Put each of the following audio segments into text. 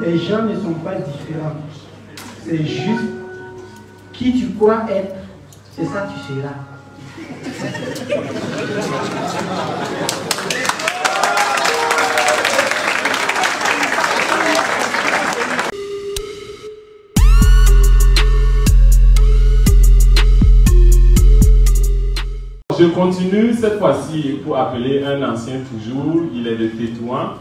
les gens ne sont pas différents. C'est juste qui tu crois être, c'est ça tu seras. Je continue cette fois-ci pour appeler un ancien toujours, il est de Tétouan.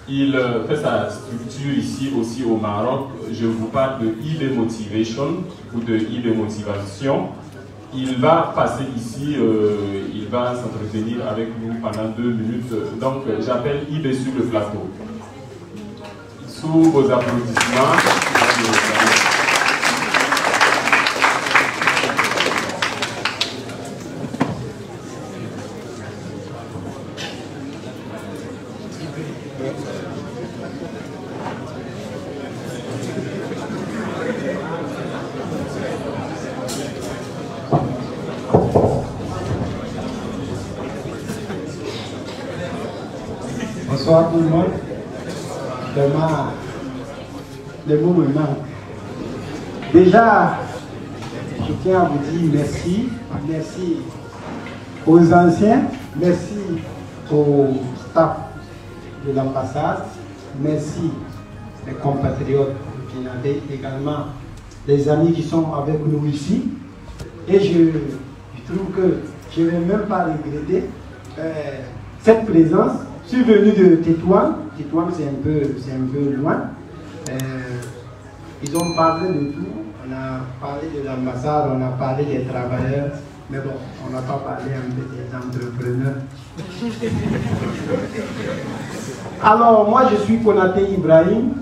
Il fait sa structure ici aussi au Maroc. Je vous parle de IB Motivation ou de IB Motivation. Il va passer ici, il va s'entretenir avec nous pendant 2 minutes. Donc j'appelle IB sur le plateau. Sous vos applaudissements. Bonsoir tout le monde. Vraiment, les mots me manquent. Déjà, je tiens à vous dire merci. Merci aux anciens, merci au staff de l'ambassade, merci les compatriotes burkinabés, également les amis qui sont avec nous ici. Et je trouve que je ne vais même pas regretter cette présence. Je suis venu de Tétouan. Tétouan, c'est un peu loin. Ils ont parlé de tout. On a parlé de l'ambassade, on a parlé des travailleurs. Mais bon, on n'a pas parlé un peu des entrepreneurs. Alors, moi, je suis Konaté Ibrahim,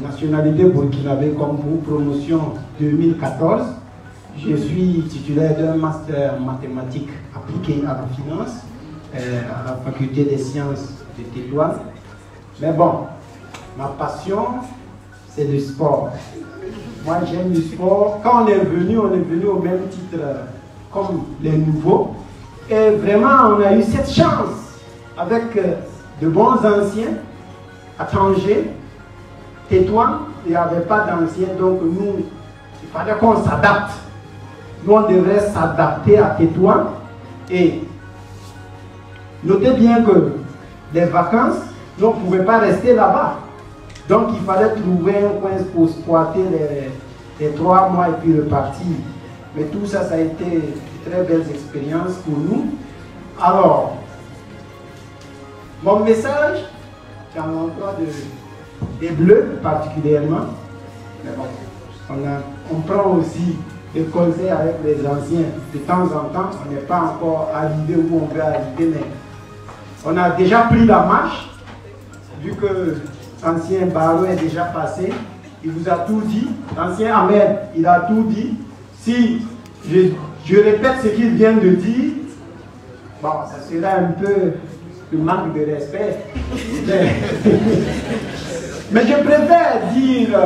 nationalité burkinabé comme vous, promotion 2014. Je suis titulaire d'un master en mathématiques appliquées à la finance. À la faculté des sciences de Tétouan. Mais bon, ma passion, c'est le sport. Moi, j'aime le sport. Quand on est venu au même titre comme les nouveaux. Et vraiment, on a eu cette chance avec de bons anciens à Tanger, Tétouan. Il n'y avait pas d'anciens, donc nous, il fallait qu'on s'adapte. Nous, on devrait s'adapter à Tétouan. Et notez bien que les vacances, nous, on ne pouvait pas rester là-bas. Donc, il fallait trouver un coin pour squatter les 3 mois et puis repartir. Mais tout ça, ça a été de très belles expériences pour nous. Alors, mon message, c'est à l'endroit des Bleus particulièrement. Mais bon, on prend aussi des conseils avec les anciens. De temps en temps, on n'est pas encore arrivé où on veut arriver, mais on a déjà pris la marche, vu que l'ancien Barreau est déjà passé. Il vous a tout dit. L'ancien Ahmed, il a tout dit. Si je répète ce qu'il vient de dire, bon, ça sera un peu le manque de respect. Mais je préfère dire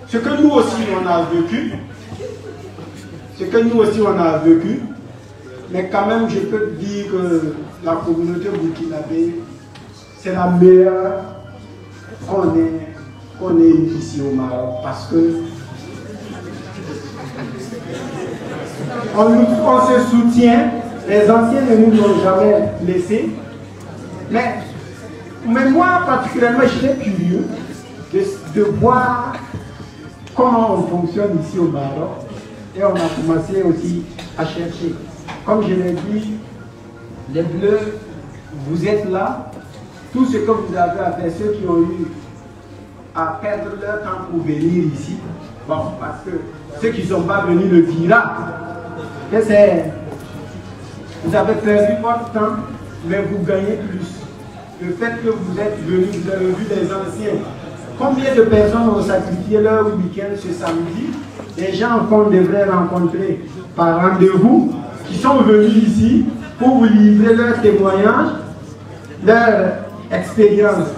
ce que nous aussi on a vécu. Ce que nous aussi on a vécu. Mais quand même, je peux dire que la communauté burkinabé, c'est la meilleure qu'on ait ici au Maroc. Parce que on se soutient, les anciens ne nous ont jamais laissés. Mais moi, particulièrement, j'étais curieux de voir comment on fonctionne ici au Maroc. Et on a commencé aussi à chercher. Comme je l'ai dit, les Bleus, vous êtes là. Tout ce que vous avez à faire, ceux qui ont eu à perdre leur temps pour venir ici, bon, parce que ceux qui ne sont pas venus le diront. Vous avez perdu votre temps, mais vous gagnez plus. Le fait que vous êtes venus, vous avez vu les anciens. Combien de personnes ont sacrifié leur week-end ce samedi? Les gens qu'on devrait rencontrer par rendez-vous, qui sont venus ici pour vous livrer leurs témoignages, leur expérience.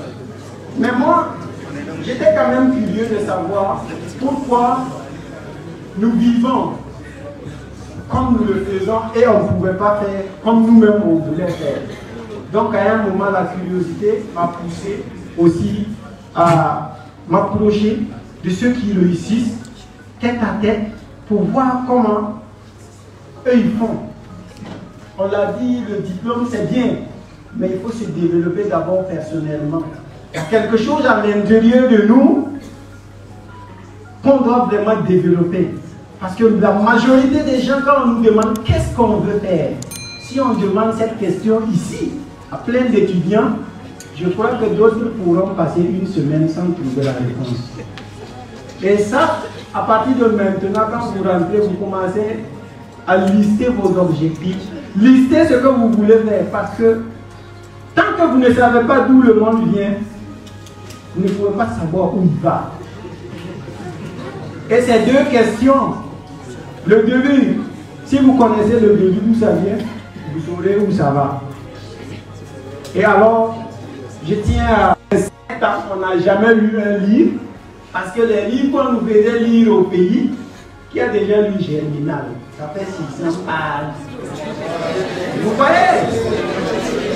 Mais moi, j'étais quand même curieux de savoir pourquoi nous vivons comme nous le faisons et on ne pouvait pas faire comme nous-mêmes on voulait faire. Donc à un moment, la curiosité m'a poussé aussi à m'approcher de ceux qui réussissent tête à tête pour voir comment eux ils font. On l'a dit, le diplôme c'est bien, mais il faut se développer d'abord personnellement. Il y a quelque chose à l'intérieur de nous qu'on doit vraiment développer. Parce que la majorité des gens, quand on nous demande qu'est-ce qu'on veut faire, si on demande cette question ici, à plein d'étudiants, je crois que d'autres pourront passer une semaine sans trouver la réponse. Et ça, à partir de maintenant, quand vous rentrez, vous commencez à lister vos objectifs. Listez ce que vous voulez faire, parce que tant que vous ne savez pas d'où le monde vient, vous ne pouvez pas savoir où il va. Et ces deux questions, le début, si vous connaissez le début d'où ça vient, vous saurez où ça va. Et alors, je tiens à 7 ans, on n'a jamais lu un livre, parce que les livres qu'on nous faisait lire au pays, qui a déjà lu Germinal, ça fait 600 pages. Vous voyez?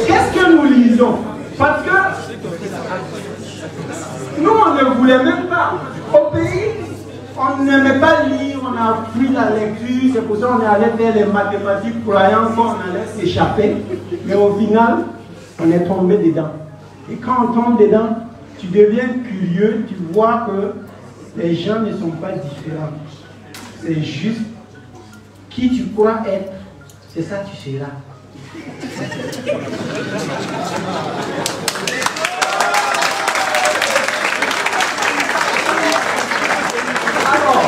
Qu'est-ce que nous lisons? Parce que nous, on ne voulait même pas. Au pays, on n'aimait pas lire, on a pris la lecture, c'est pour ça qu'on est allé faire les mathématiques croyant qu'on allait s'échapper. Mais au final, on est tombé dedans. Et quand on tombe dedans, tu deviens curieux, tu vois que les gens ne sont pas différents. C'est juste qui tu crois être, c'est ça tu seras. Alors,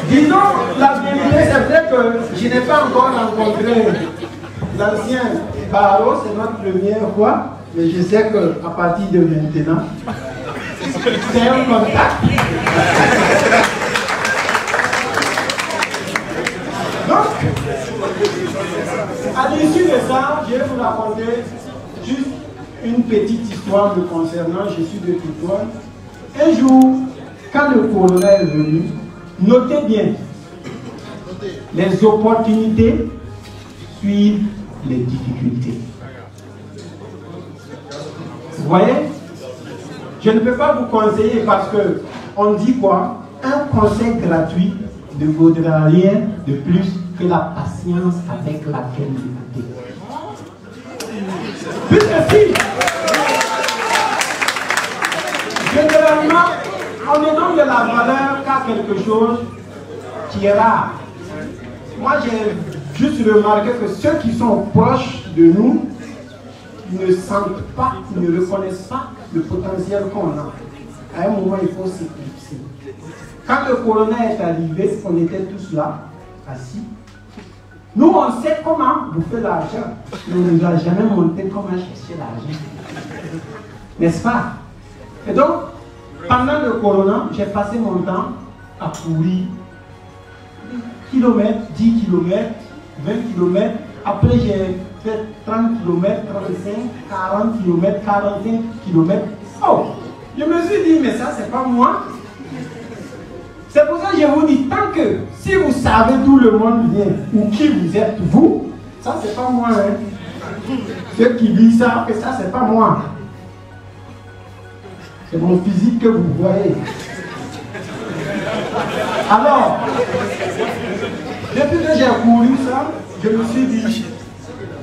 disons la vérité, c'est vrai que je n'ai pas encore rencontré l'ancien Barreau, c'est notre première fois, mais je sais qu'à partir de maintenant, c'est un contact. Donc, à l'issue de ça, je vais vous raconter juste une petite histoire me concernant. Je suis de Toutouane. Un jour, quand le colonel est venu, notez bien, les opportunités suivent les difficultés. Vous voyez? Je ne peux pas vous conseiller parce que on dit quoi? Un conseil gratuit ne vaudra rien de plus que la patience avec laquelle vous écoutez. Puisque si, généralement, on ne donne de la valeur qu'à quelque chose qui est rare. Moi, j'ai juste remarqué que ceux qui sont proches de nous ne sentent pas, ne reconnaissent pas le potentiel qu'on a. À un moment, il faut s'éclipser. Quand le colonel est arrivé, on était tous là, assis. Nous, on sait comment bouffer l'argent, mais on ne nous a jamais montré comment chercher l'argent. N'est-ce pas? Et donc, pendant le corona, j'ai passé mon temps à courir kilomètres, 10 km, 20 km. Après, j'ai fait 30 km, 35, 40 km, 45 km. Oh, je me suis dit, mais ça, c'est pas moi. C'est pour ça que je vous dis, tant que si vous savez d'où le monde vient, ou qui vous êtes, vous, ça, c'est pas moi. Hein. Ceux qui disent ça, et ça, c'est pas moi. C'est mon physique que vous voyez. Alors, depuis que j'ai couru ça, je me suis dit,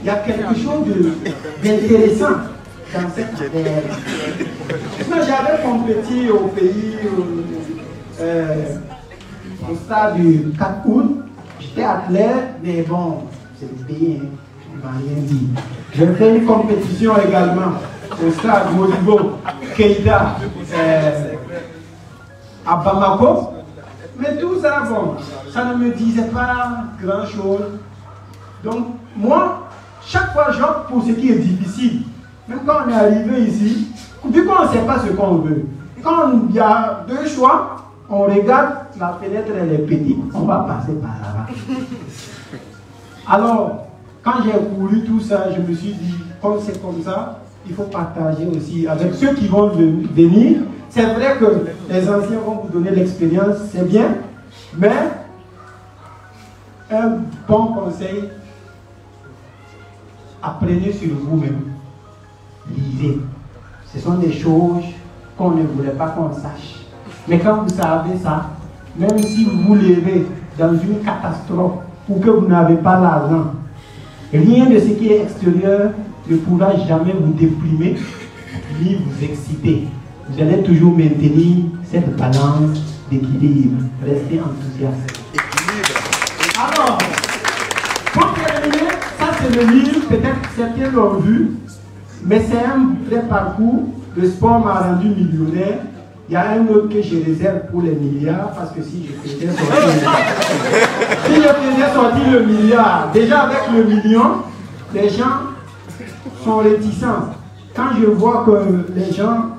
il y a quelque chose d'intéressant dans cette affaire. J'avais compétit au pays, au stade du 4 août. J'étais athlète, mais bon, c'est le pays, hein, on ne m'a rien dit. J'ai fait une compétition également au stade Modibo Keïta à Bamako. Mais tout ça, bon, ça ne me disait pas grand-chose. Donc, moi, chaque fois, j'opte pour ce qui est difficile. Même quand on est arrivé ici, vu qu'on ne sait pas ce qu'on veut, quand il y a deux choix, on regarde, la fenêtre elle est petite, on va passer par là-bas. Alors, quand j'ai couru tout ça, je me suis dit, comme c'est comme ça, il faut partager aussi avec ceux qui vont venir. C'est vrai que les anciens vont vous donner l'expérience, c'est bien, mais un bon conseil, apprenez sur vous-même. Lisez. Ce sont des choses qu'on ne voulait pas qu'on sache. Mais quand vous savez ça, même si vous vous levez dans une catastrophe ou que vous n'avez pas l'argent, rien de ce qui est extérieur ne pourra jamais vous déprimer ni vous exciter. Vous allez toujours maintenir cette balance d'équilibre. Restez enthousiaste. Alors, pour terminer, ça c'est le livre, peut-être que certains l'ont vu, mais c'est un vrai parcours. Le sport m'a rendu millionnaire. Il y a un autre que je réserve pour les milliards, parce que si je faisais sortir le milliard, déjà avec le million, les gens sont réticents. Quand je vois que les gens,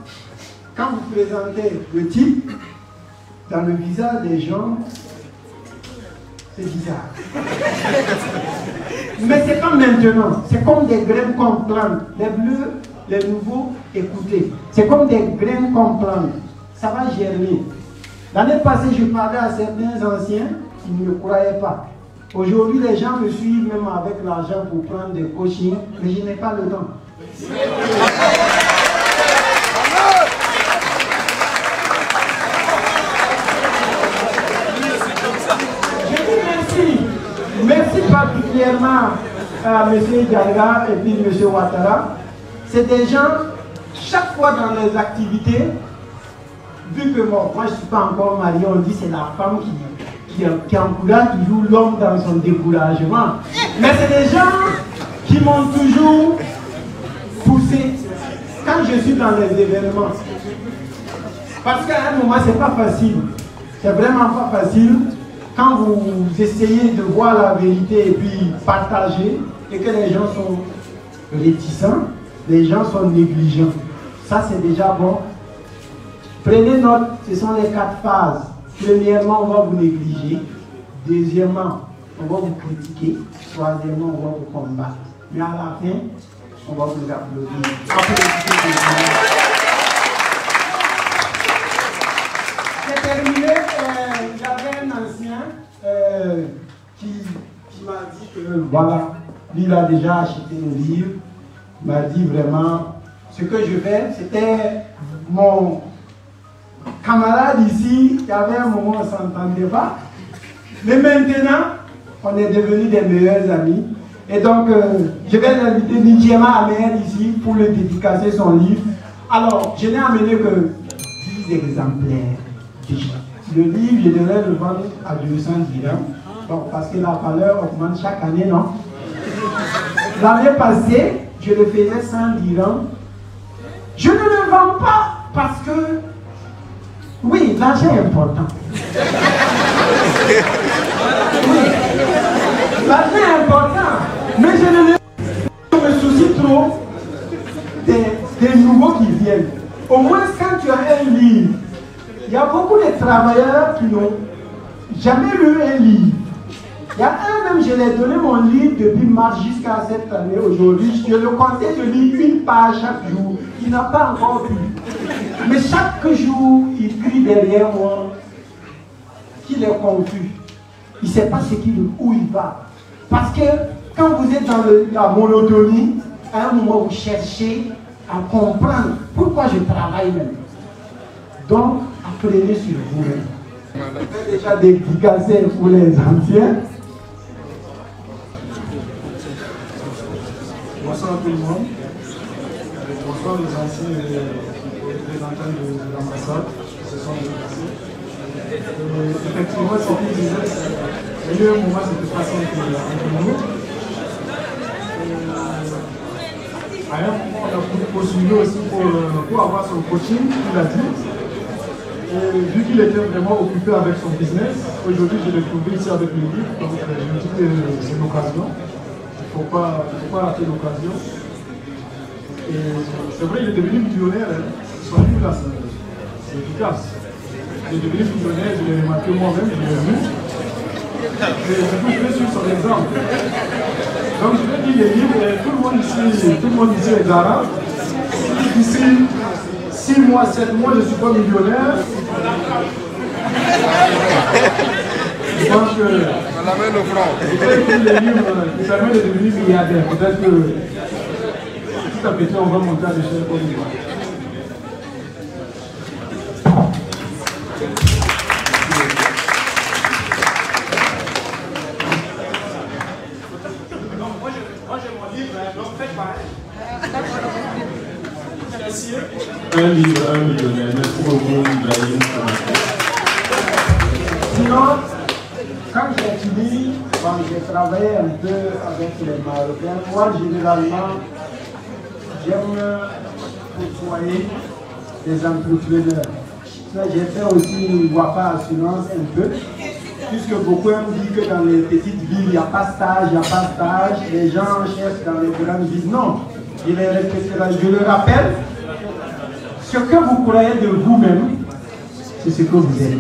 quand vous présentez le type, dans le visage des gens, c'est bizarre. Mais c'est comme maintenant, c'est comme des graines qu'on plante. Les bleus, les nouveaux, écoutez, c'est comme des graines qu'on plante. Ça va germer. L'année passée, je parlais à certains anciens qui ne me croyaient pas. Aujourd'hui, les gens me suivent même avec l'argent pour prendre des coachings, mais je n'ai pas le temps. Je dis merci. Merci particulièrement à M. Dialga et puis M. Ouattara. C'est des gens, chaque fois dans les activités, vu que moi je ne suis pas encore marié, on dit que c'est la femme qui encourage toujours l'homme dans son découragement. Mais c'est des gens qui m'ont toujours poussé quand je suis dans les événements. Parce qu'à un moment, c'est pas facile. C'est vraiment pas facile quand vous essayez de voir la vérité et puis partager et que les gens sont réticents, les gens sont négligents. Ça, c'est déjà bon. Prenez note, ce sont les 4 phases. Premièrement, on va vous négliger. Deuxièmement, on va vous critiquer. Troisièmement, on va vous combattre. Mais à la fin, on va vous applaudir. C'est terminé. Il y avait un ancien qui m'a dit que voilà, lui il a déjà acheté le livre. Il m'a dit vraiment, ce que je fais, c'était mon camarade ici, il y avait un moment où on ne s'entendait pas. Mais maintenant, on est devenus des meilleurs amis. Et donc, je vais l'inviter Nidjema Amer ici pour lui dédicacer son livre. Alors, je n'ai amené que 10 exemplaires. Le livre, je devrais le vendre à 200 dirhams. Donc, parce que la valeur augmente chaque année, non? L'année passée, je le faisais 100 dirhams. Je ne le vends pas parce que oui, l'argent est important. Oui, l'argent est important. Mais je ne me soucie trop des nouveaux qui viennent. Au moins, quand tu as un livre, il y a beaucoup de travailleurs qui n'ont jamais lu un livre. Il y a un même, je l'ai donné mon livre depuis mars jusqu'à cette année. Aujourd'hui, je le comptais de lire une page chaque jour. Il n'a pas encore lu. Mais chaque jour, il crie derrière moi qu'il est confus. Il ne sait pas où il va. Parce que quand vous êtes dans la monotonie, à un moment vous cherchez à comprendre pourquoi je travaille même. Donc, apprenez sur vous-même. Je vais déjà dédicacer pour les anciens. Bonsoir tout le monde. Bonsoir les anciens représentants de l'ambassade qui se sont déplacés. Effectivement, ce qu'ils disaient, il y a eu un moment, c'était pas simple entre nous. À un moment, on a poursuivi aussi pour avoir son coaching, il a dit. Et vu qu'il était vraiment occupé avec son business, aujourd'hui je l'ai trouvé ici avec le livre, donc je me dis que c'est l'occasion. Il ne faut pas rater l'occasion. Et c'est vrai, il est devenu millionnaire. Son livre là, c'est efficace. Il est devenu millionnaire, je l'ai remarqué moi-même, je l'ai vu. Et du coup, je vais suivre son exemple. Donc je vais lire les livres et tout le monde ici est garant. D'ici 6 mois, 7 mois, je ne suis pas millionnaire. Je pense que On l'amène au front. peut-être que les livres qui permettent de devenir milliardaire. Peut-être que petit à petit, on va monter à l'échelle comme il va. Un livre, un millionnaire. Merci beaucoup, Ibrahim. Sinon, quand j'étudie, quand j'ai travaillé un peu avec les Marocains, moi généralement, j'aime côtoyer des entrepreneurs. J'ai fait aussi Wafa Assurance un peu, puisque beaucoup me disent que dans les petites villes, il n'y a pas de stage, il n'y a pas de stage. Les gens cherchent dans les grandes villes. Non, je les répéterai. Je le rappelle, ce que vous croyez de vous-même, c'est ce que vous êtes.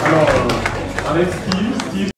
Alors, avec Steve.